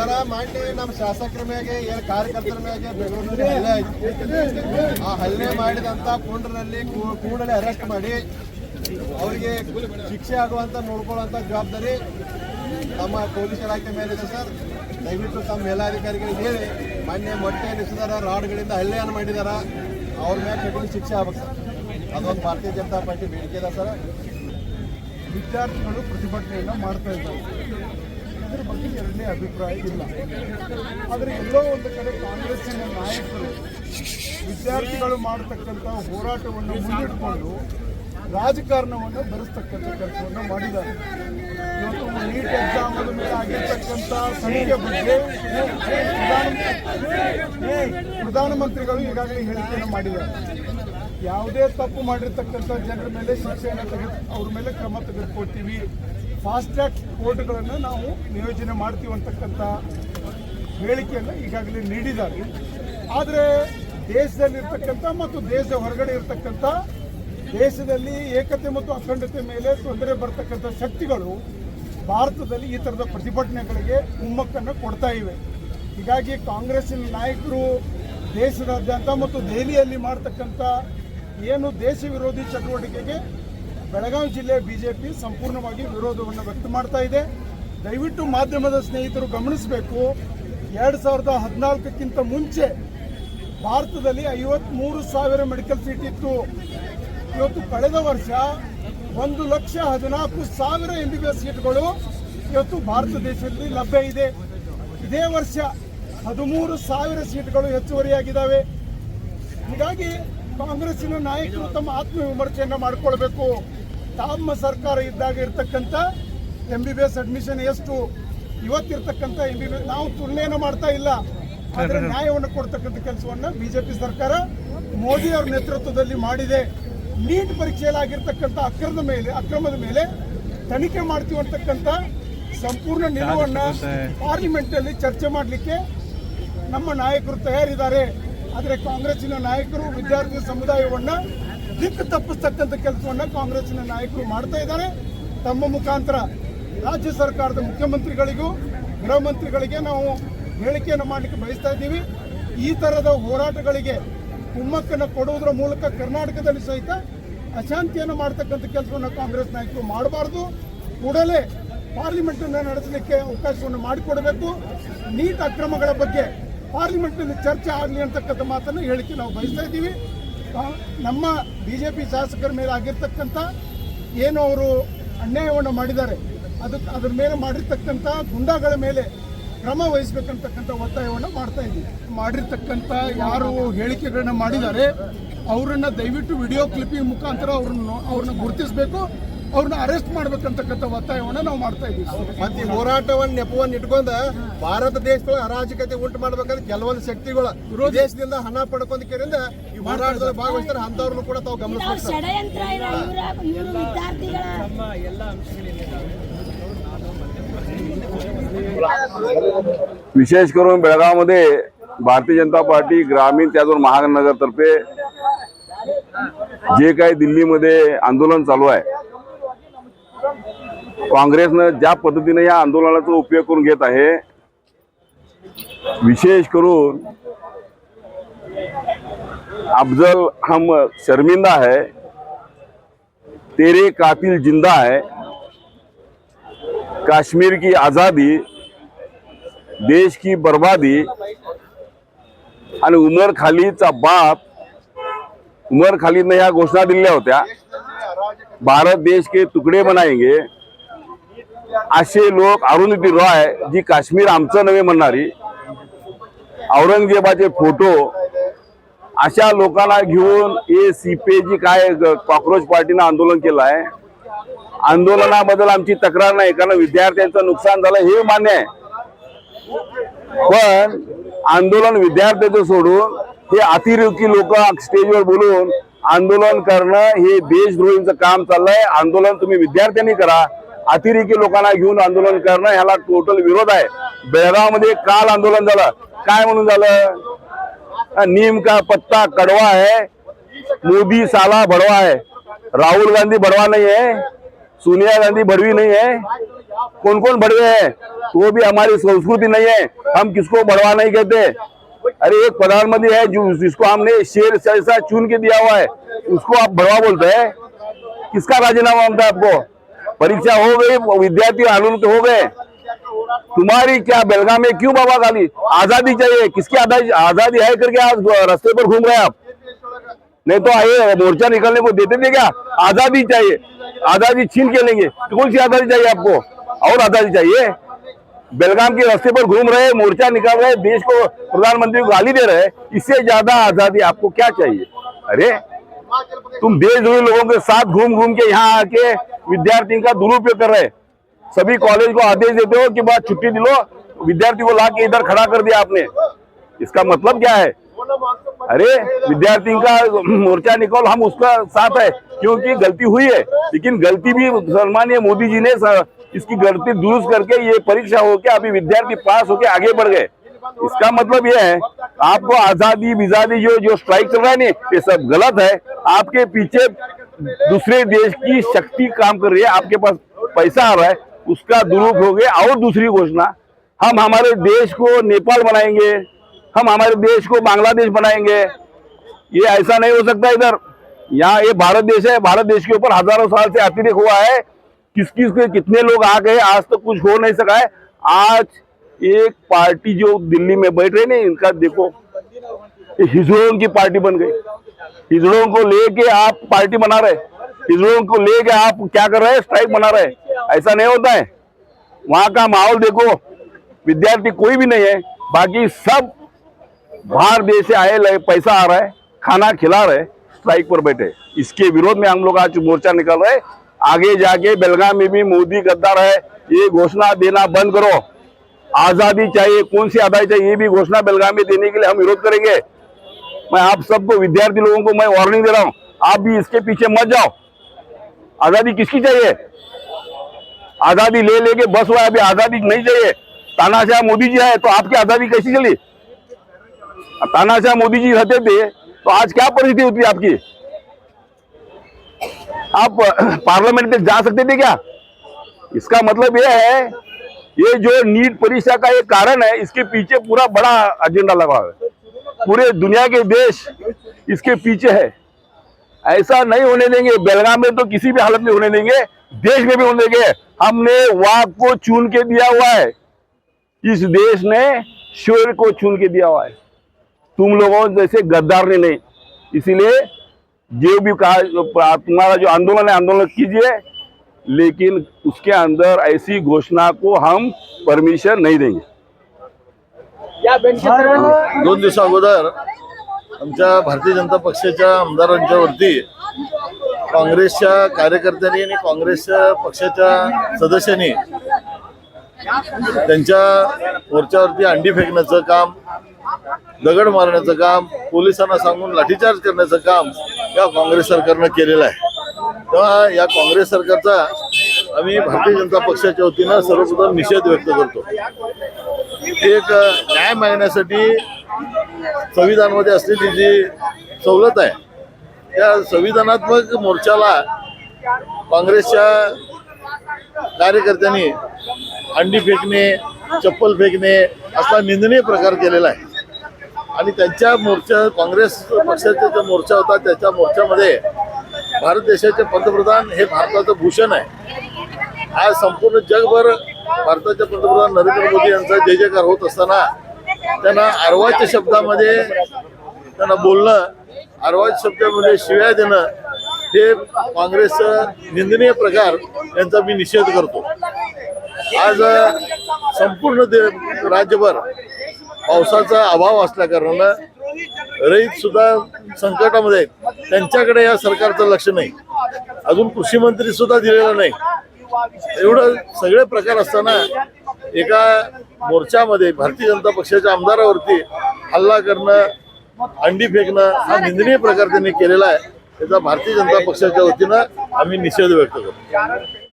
ಸರ ಮಾಡಿ ನಮ್ಮ ಶಾಸಕರ ಮೇಲೆ ಏನು ಕಾರ್ಯಕರ್ತರ ಮೇಲೆ ಬೆಂಗಳೂರಿನಲ್ಲಿ ಹಲ್ಲೆ ಆಯ್ತು. ಆ ಹಲ್ಲೆ ಮಾಡಿದಂಥ ಪುಂಡ್ರಲ್ಲಿ ಕೂಡಲೇ ಅರೆಸ್ಟ್ ಮಾಡಿ ಅವರಿಗೆ ಶಿಕ್ಷೆ ಆಗುವಂತ ನೋಡ್ಕೊಳ್ಳುವಂತ ಜವಾಬ್ದಾರಿ ನಮ್ಮ ಪೊಲೀಸ್ ಇಲಾಖೆ ಮೇಲಿದೆ ಸರ್. ದಯವಿಟ್ಟು ತಮ್ಮ ಮೇಲಾಧಿಕಾರಿಗಳಿಗೆ ಹೇಳಿ ಮೊನ್ನೆ ಮೊಟ್ಟೆ ಎನಿಸಿದಾರ ರಾಡ್ಗಳಿಂದ ಹಲ್ಲೆಯನ್ನು ಮಾಡಿದಾರ ಅವ್ರ ಮೇಲೆ ಕಠಿಣ ಶಿಕ್ಷೆ ಆಗ್ಬೇಕು ಸರ್. ಅದೊಂದು ಭಾರತೀಯ ಜನತಾ ಪಾರ್ಟಿ ಬೇಡಿಕೆ ಇದೆ ಸರ್. ವಿದ್ಯಾರ್ಥಿಗಳು ಪ್ರತಿಭಟನೆಯನ್ನು ಮಾಡ್ತಾ ಇದ್ದಾರೆ, ಇದರ ಬಗ್ಗೆ ಎರಡನೇ ಅಭಿಪ್ರಾಯ ಇಲ್ಲ. ಆದರೆ ಎಲ್ಲೋ ಒಂದು ಕಡೆ ಕಾಂಗ್ರೆಸ್ಸಿನ ನಾಯಕರು ವಿದ್ಯಾರ್ಥಿಗಳು ಮಾಡತಕ್ಕಂಥ ಹೋರಾಟವನ್ನು ಮುಂದಿಟ್ಕೊಂಡು ರಾಜಕಾರಣವನ್ನು ಬೆರೆಸ್ತಕ್ಕಂಥ ಕೆಲಸವನ್ನು ಮಾಡಿದ್ದಾರೆ. ಇವತ್ತು ನೀಟ್ ಎಕ್ಸಾಮ್ ಮೇಲೆ ಆಗಿರ್ತಕ್ಕಂಥ ಸಂಖ್ಯೆ ಬಗ್ಗೆ ಪ್ರಧಾನಮಂತ್ರಿಗಳು ಈಗಾಗಲೇ ಹೇಳಿಕೆಯನ್ನು ಮಾಡಿದ್ದಾರೆ. ಯಾವುದೇ ತಪ್ಪು ಮಾಡಿರ್ತಕ್ಕಂಥ ಜನರ ಮೇಲೆ ಶಿಕ್ಷೆಯನ್ನು ಅವ್ರ ಮೇಲೆ ಕ್ರಮ ತೆಗೆದುಕೊಳ್ತೀವಿ, ಫಾಸ್ಟ್ ಟ್ರ್ಯಾಕ್ ಕೋರ್ಟ್ಗಳನ್ನು ನಾವು ನಿಯೋಜನೆ ಮಾಡ್ತೀವಿ ಅಂತಕ್ಕಂಥ ಹೇಳಿಕೆಯನ್ನು ಈಗಾಗಲೇ ನೀಡಿದ್ದಾರೆ. ಆದರೆ ದೇಶದಲ್ಲಿರ್ತಕ್ಕಂಥ ಮತ್ತು ದೇಶದ ಹೊರಗಡೆ ಇರತಕ್ಕಂಥ ದೇಶದಲ್ಲಿ ಏಕತೆ ಮತ್ತು ಅಖಂಡತೆ ಮೇಲೆ ತೊಂದರೆ ಬರ್ತಕ್ಕಂಥ ಶಕ್ತಿಗಳು ಭಾರತದಲ್ಲಿ ಈ ಥರದ ಪ್ರತಿಭಟನೆಗಳಿಗೆ ಕುಮ್ಮಕ್ಕನ್ನು ಕೊಡ್ತಾ ಇವೆ. ಹೀಗಾಗಿ ಕಾಂಗ್ರೆಸ್ಸಿನ ನಾಯಕರು ದೇಶದಾದ್ಯಂತ ಮತ್ತು ದೆಹಲಿಯಲ್ಲಿ ಮಾಡ್ತಕ್ಕಂಥ ಏನು ದೇಶ ವಿರೋಧಿ ಚಟುವಟಿಕೆಗೆ ಬೆಳಗಾವಿ ಜಿಲ್ಲೆ ಬಿಜೆಪಿ ಸಂಪೂರ್ಣವಾಗಿ ವಿರೋಧವನ್ನು ವ್ಯಕ್ತ ಮಾಡ್ತಾ ಇದೆ. ದಯವಿಟ್ಟು ಮಾಧ್ಯಮದ ಸ್ನೇಹಿತರು ಗಮನಿಸಬೇಕು, 2014ಕ್ಕಿಂತ ಮುಂಚೆ ಭಾರತದಲ್ಲಿ 53,000 ಮೆಡಿಕಲ್ ಸೀಟ್ ಇತ್ತು. ಇವತ್ತು ಕಳೆದ ವರ್ಷ 1,14,000 MBBS ಸೀಟ್ಗಳು ಇವತ್ತು ಭಾರತ ದೇಶದಲ್ಲಿ ಲಭ್ಯ ಇದೆ. ಇದೇ ವರ್ಷ 13,000 ಸೀಟ್ಗಳು ಹೆಚ್ಚುವರಿಯಾಗಿದ್ದಾವೆ. ಹೀಗಾಗಿ ಕಾಂಗ್ರೆಸ್ಸಿನ ನಾಯಕರು ತಮ್ಮ ಆತ್ಮವಿಮರ್ಶೆಯನ್ನು ಮಾಡಿಕೊಳ್ಬೇಕು. ತಮ್ಮ ಸರ್ಕಾರ ಇದ್ದಾಗ ಇರ್ತಕ್ಕಂಥ MBBS ಅಡ್ಮಿಷನ್ ಎಷ್ಟು, ಇವತ್ತಿರ್ತಕ್ಕಂಥ MBBS ನಾವು ತುಲನೆಯನ್ನು ಮಾಡ್ತಾ ಇಲ್ಲ, ಆದರೆ ನ್ಯಾಯವನ್ನು ಕೊಡ್ತಕ್ಕಂಥ ಕೆಲಸವನ್ನು ಬಿಜೆಪಿ ಸರ್ಕಾರ ಮೋದಿ ಅವರ ನೇತೃತ್ವದಲ್ಲಿ ಮಾಡಿದೆ. ನೀಟ್ ಪರೀಕ್ಷೆಯಲ್ಲಿ ಆಗಿರ್ತಕ್ಕಂಥ ಅಕ್ರಮದ ಮೇಲೆ ತನಿಖೆ ಮಾಡ್ತೀವಿ ಅಂತಕ್ಕಂಥ ಸಂಪೂರ್ಣ ನಿಲುವನ್ನು ಪಾರ್ಲಿಮೆಂಟಲ್ಲಿ ಚರ್ಚೆ ಮಾಡಲಿಕ್ಕೆ ನಮ್ಮ ನಾಯಕರು ತಯಾರಿದ್ದಾರೆ. ಆದರೆ ಕಾಂಗ್ರೆಸ್ಸಿನ ನಾಯಕರು ವಿದ್ಯಾರ್ಥಿ ಸಮುದಾಯವನ್ನು ದಿಕ್ಕು ತಪ್ಪಿಸ್ತಕ್ಕಂಥ ಕೆಲಸವನ್ನು ಕಾಂಗ್ರೆಸ್ಸಿನ ನಾಯಕರು ಮಾಡ್ತಾ ಇದ್ದಾರೆ. ತಮ್ಮ ಮುಖಾಂತರ ರಾಜ್ಯ ಸರ್ಕಾರದ ಮುಖ್ಯಮಂತ್ರಿಗಳಿಗೂ ಗೃಹ ಮಂತ್ರಿಗಳಿಗೆ ನಾವು ಹೇಳಿಕೆಯನ್ನು ಮಾಡಲಿಕ್ಕೆ ಬಯಸ್ತಾ ಇದ್ದೀವಿ. ಈ ಥರದ ಹೋರಾಟಗಳಿಗೆ ಕುಮ್ಮಕ್ಕನ್ನು ಕೊಡುವುದರ ಮೂಲಕ ಕರ್ನಾಟಕದಲ್ಲಿ ಸಹಿತ ಅಶಾಂತಿಯನ್ನು ಮಾಡ್ತಕ್ಕಂಥ ಕೆಲಸವನ್ನು ಕಾಂಗ್ರೆಸ್ ನಾಯಕರು ಮಾಡಬಾರ್ದು. ಕೂಡಲೇ ಪಾರ್ಲಿಮೆಂಟನ್ನು ನಡೆಸಲಿಕ್ಕೆ ಅವಕಾಶವನ್ನು ಮಾಡಿಕೊಡಬೇಕು. ನೀಟ್ ಅಕ್ರಮಗಳ ಬಗ್ಗೆ ಪಾರ್ಲಿಮೆಂಟ್ನಲ್ಲಿ ಚರ್ಚೆ ಆಗಲಿ ಅಂತಕ್ಕಂಥ ಮಾತನ್ನು ಹೇಳಿಕೆ ನಾವು ಬಯಸ್ತಾ ಇದ್ದೀವಿ. ನಮ್ಮ ಬಿಜೆಪಿ ಶಾಸಕರ ಮೇಲೆ ಆಗಿರ್ತಕ್ಕಂಥ ಏನು ಅವರು ಅನ್ಯಾಯವನ್ನು ಮಾಡಿದ್ದಾರೆ, ಅದ್ರ ಮೇಲೆ ಮಾಡಿರ್ತಕ್ಕಂಥ ಗುಂಡಾಗಳ ಮೇಲೆ ಕ್ರಮ ವಹಿಸಬೇಕಂತಕ್ಕಂಥ ಒತ್ತಾಯವನ್ನು ಮಾಡ್ತಾ ಇದ್ದೀವಿ. ಮಾಡಿರ್ತಕ್ಕಂಥ ಯಾರು ಹೇಳಿಕೆಗಳನ್ನ ಮಾಡಿದ್ದಾರೆ ಅವರನ್ನ ದಯವಿಟ್ಟು ವಿಡಿಯೋ ಕ್ಲಿಪ್ಪಿಂಗ್ ಮುಖಾಂತರ ಅವ್ರನ್ನ ಗುರುತಿಸಬೇಕು, ಅವ್ರನ್ನ ಅರೆಸ್ಟ್ ಮಾಡ್ಬೇಕಂತಕ್ಕಂಥ ಒತ್ತಾಯವನ್ನು ನಾವು ಮಾಡ್ತಾ ಇದ್ದೀವಿ. ಮತ್ತೆ ಹೋರಾಟವನ್ನು ನೆಪವನ್ನು ಇಟ್ಕೊಂಡ ಭಾರತ ದೇಶದೊಳಗೆ ಅರಾಜಕತೆ ಉಂಟು ಮಾಡ್ಬೇಕಂದ್ರೆ ಕೆಲವೊಂದು ಶಕ್ತಿಗಳು ವಿದೇಶದಿಂದ ಹಣ ಪಡ್ಕೊಂಡ್ರಿಂದ ಈ ಹೋರಾಟದಲ್ಲಿ ಭಾಗವಹಿಸ್ತಾರೆ. ಅಂತವ್ರನ್ನು ಕೂಡ ತಾವು ಗಮನಿಸಬೇಕು. विशेष करून बेळगावमध्ये भारतीय जनता पार्टी ग्रामीण त्याचबरोबर महानगरतर्फे जे काही दिल्लीमध्ये आंदोलन चालू आहे, काँग्रेसनं ज्या पद्धतीने या आंदोलनाचा उपयोग करून घेत आहे, विशेष करून अफजल हम शर्मिंदा है, तेरे कातिल जिंदा है, काश्मीर की आज़ादी, देश की बर्बादी आणि उमर खालिदचा बाप उमर खालिदने ह्या घोषणा दिल्या होत्या, भारत देश के तुकडे बनाएंगे. असे लोक अरुंधती रॉय जी काश्मीर आमचं नव्हे म्हणणारी, औरंगजेबाचे फोटो, अशा लोकांना घेऊन हे सीपे जी काय कॉकरोच पार्टीनं आंदोलन केलं आहे, आंदोलनाबद्दल आमची तक्रार नाही, कारण विद्यार्थ्यांचं नुकसान झालं हे मान्य आहे. पण आंदोलन विद्यार्थ्यांचं सोडून हे अतिरेकी लोक स्टेजवर बोलून आंदोलन करणं हे देशद्रोहींचं काम चाललंय. आंदोलन तुम्ही विद्यार्थ्यांनी करा, अतिरेकी लोकांना घेऊन आंदोलन करणं ह्याला टोटल विरोध आहे. बेळगावमध्ये काल आंदोलन झालं, काय म्हणून झालं? नीम का पत्ता कड़वा है, मोदी साला बड़वा है. राहुल गांधी बड़वा नहीं है, सोनिया गांधी बड़वी नहीं है, कौन कौन बढ़ गए हैं, वो भी हमारी संस्कृति नहीं है। हम किसको बढ़वा नहीं कहते। अरे एक प्रधानमंत्री है जो जिसको हमने शेर जैसा चुन के दिया हुआ है, उसको आप बढ़वा बोलते हैं। किसका राजीनामा मांगता है आपको? परीक्षा हो गई, विद्यार्थी आंदोलन तो हो गए, तुम्हारी क्या बेलगाम में क्यों बाबा खाली आजादी चाहिए? किसकी आजादी है करके आज रास्ते पर घूम रहे हैं आप? नहीं तो आइए मोर्चा निकलने को देते थे क्या? आजादी चाहिए, आजादी छीन के लेंगे। तो कौन सी आजादी चाहिए आपको? और आजादी चाहिए? बेलगाम के रास्ते पर घूम रहे, मोर्चा निकाल रहे, देश को प्रधानमंत्री को गाली दे रहे, इससे ज्यादा आजादी आपको क्या चाहिए? अरे तुम देशद्रोही लोगों के साथ घूम घूम के यहाँ आके विद्यार्थियों का दुरुपयोग कर रहे। सभी कॉलेज को आदेश देते हो कि बाद छुट्टी दिलो, विद्यार्थी को लाके इधर खड़ा कर दिया आपने। इसका मतलब क्या है? अरे विद्यार्थियों का मोर्चा निकाल, हम उसका साथ है क्योंकि गलती हुई है, लेकिन गलती भी सम्मानीय मोदी जी ने इसकी गलती दुरुस्त करके ये परीक्षा होके अभी विद्यार्थी पास होके आगे बढ़ गए। इसका मतलब ये है आपको आजादी विजादी जो स्ट्राइक चल रहा है नहीं, ये सब गलत है। आपके पीछे दूसरे देश की शक्ति काम कर रही है, आपके पास पैसा आ रहा है, उसका दुरुपयोग है। और दूसरी घोषणा, हम हमारे देश को नेपाल बनाएंगे, हम हमारे देश को बांग्लादेश बनाएंगे। ये ऐसा नहीं हो सकता। इधर यहाँ ये भारत देश है, भारत देश के ऊपर हजारों साल से अतिरेक हुआ है। किस किस के कितने लोग आ गए, आज तक कुछ हो नहीं सका है। आज एक पार्टी जो दिल्ली में बैठ रही नहीं, इनका देखो हिजड़ों की पार्टी बन गई। हिजड़ों को लेके आप पार्टी बना रहे, हिजड़ों को लेके आप क्या कर रहे हैं? स्ट्राइक बना रहे। ऐसा नहीं होता है। वहां का माहौल देखो, विद्यार्थी कोई भी नहीं है, बाकी सब बाहर देश से आए, पैसा आ रहा है, खाना खिला रहे, स्ट्राइक पर बैठे। इसके विरोध में हम लोग आज मोर्चा निकल रहे। आगे जाके बेलगाम में भी मोदी गद्दार है, ये घोषणा देना बंद करो। आजादी चाहिए, कौन सी आजादी चाहिए, ये भी घोषणा बेलगाम में देने के लिए हम विरोध करेंगे। मैं आप सबको, विद्यार्थी लोगों को मैं वार्निंग दे रहा हूं, आप भी इसके पीछे मत जाओ। आजादी किसकी चाहिए? आजादी ले लेके बस हुआ, अभी आजादी नहीं चाहिए। तानाशाह मोदी जी है तो आपकी आजादी कैसी चली? तानाशाह मोदी जी रहते थे तो आज क्या परिस्थिति होती आपकी? आप पार्लियामेंट में जा सकते थे क्या? इसका मतलब यह है, ये जो नीट परीक्षा का एक कारण है, इसके पीछे पूरा बड़ा एजेंडा लगा हुआ है। पूरे दुनिया के देश इसके पीछे है। ऐसा नहीं होने देंगे। बेलगाम में तो किसी भी हालत में होने देंगे, देश में भी होने देंगे। हमने वाघ को चुन के दिया हुआ है, इस देश ने शेर को चुन के दिया हुआ है, तुम लोगों जैसे गद्दार ने नहीं। इसीलिए जो भी कहा, तुम्हारा जो आंदोलन है आंदोलन कीजिए, लेकिन उसके अंदर ऐसी घोषणा को हम परमिशन नहीं देंगे। 2 दिवसा अगोदर आमच्या भारतीय जनता पक्षाच्या आमदारांच्या वरती काँग्रेसच्या कार्यकर्त्यांनी आणि काँग्रेस पक्षाच्या सदस्यांनी त्यांच्या मोर्चावरती अंडी फेकण्याचं काम, दगड मारण्याचं काम, पोलिसांना सांगून लाठीचार्ज करण्याचं काम या काँग्रेस सरकारनं केलेलं आहे। तेव्हा या काँग्रेस सरकारचा आम्ही भारतीय जनता पक्षाच्या वतीनं सर्वप्रथम निषेध व्यक्त करतो। एक न्याय मागण्यासाठी संविधानामध्ये असलेली जी सवलत आहे, त्या संविधानात्मक मोर्चाला काँग्रेसच्या कार्यकर्त्यांनी अंडी फेकणे, चप्पल फेकणे असा निंदनीय प्रकार केलेला आहे। आणि त्यांच्या मोर्चा, काँग्रेस पक्षाचा जो मोर्चा होता त्याच्या मोर्चामध्ये भारत देशाचे पंतप्रधान हे भारताचं भूषण आहे। आज संपूर्ण जगभर भारताचे पंतप्रधान नरेंद्र मोदी यांचा जय जयकार होत असताना त्यांना अर्वाच्य शब्दामध्ये त्यांना बोलणं, अर्वाच्य शब्दामध्ये शिव्या देणं हे काँग्रेसचा निंदनीय प्रकार यांचा मी निषेध करतो। आज संपूर्ण राज्यभर पावसाचा अभाव असल्या कारणानं रईत सुद्धा संकटामध्ये आहेत, त्यांच्याकडे या सरकारचं लक्ष नाही। अजून कृषी मंत्री सुद्धा दिलेला नाही। एवढं सगळे प्रकार असताना एका मोर्चामध्ये भारतीय जनता पक्षाच्या आमदारावरती हल्ला करणं, अंडी फेकणं हा निंदनीय प्रकार त्यांनी केलेला आहे। त्याचा भारतीय जनता पक्षाच्या वतीनं आम्ही निषेध व्यक्त करतो।